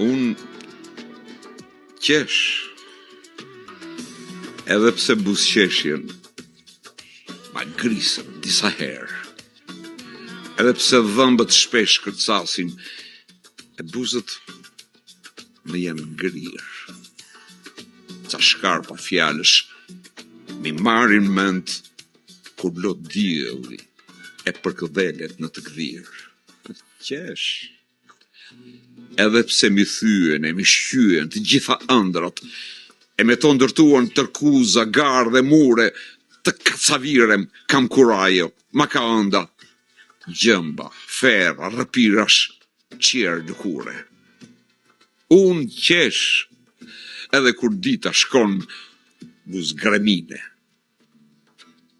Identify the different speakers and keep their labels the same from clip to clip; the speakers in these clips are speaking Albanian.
Speaker 1: Unë qesh, edhe pse buzëqeshjen ma grisën disa herë, edhe pse dhëmbët shpesh kërcasin, e buzët më janë ngrirë. Ca shkarpa fjalësh mi marrin mend kur lot dielli e përkëdhelet në të gdhirë. Qesh, edhe pse mi thyen e mi shqyen të gjitha ëndrat, e me to ndërtuan tërkuza, garë dhe mure, të kacavirem kam kurajo, ma ka ënda, gjëmba, ferra, rëpirash, qerë lëkure. Unë qesh, edhe kur dita shkon buz gremine,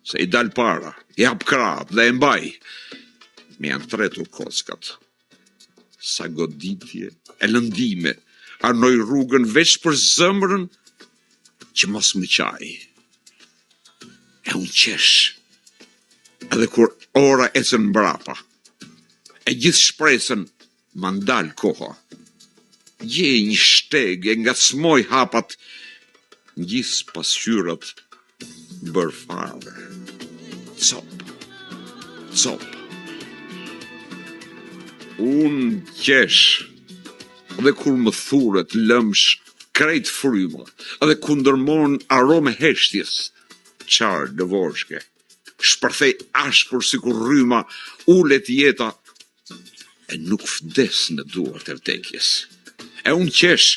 Speaker 1: se i dal para, i hap krap dhe e mbaj, me janë tretur kockat. Sa goditje e lëndime, arnoj rrugën veç për zëmrën që mos më qaj. E unë qesh, edhe kur ora ecën mbrapa, e gjithë shpresën më ndal koha. Gjej një shteg e nga smoj hapat, gjithë pasqyrat bër fare. Cop, cop. Unë qesh, edhe kur më thuret lëmsh krejt fryma, edhe ku ndërmon arome heshtjes, qarë dëvorshke, shpërthej ashkur si kur rryma, ulet jeta, e nuk vdes në duart e vdekjes. E unë qesh,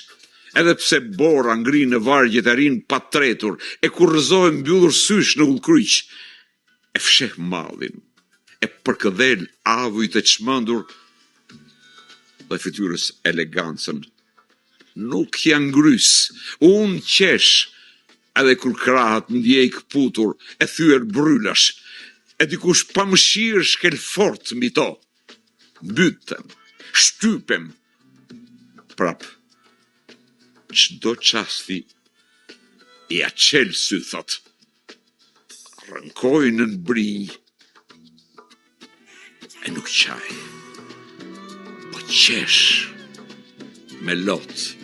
Speaker 1: edhe pse bora ngri në vargjet e rinë pa tretur, e kur rëzohen mbyllur sysh në ullkryq, e fsheh mallin, e përkëdhel avujt e çmendur dhe fytyrës elegancën. Nuk janë ngrys, unë qesh, edhe kur krahat ndjej këputur, e thyer brylash, e dikush pa mëshirë shkel fort mbi to. Bytem, shtypem, prap, çdo qasti i aqel sy thot, rënkoj në brinj, e nuk qaj, po qesh me lot.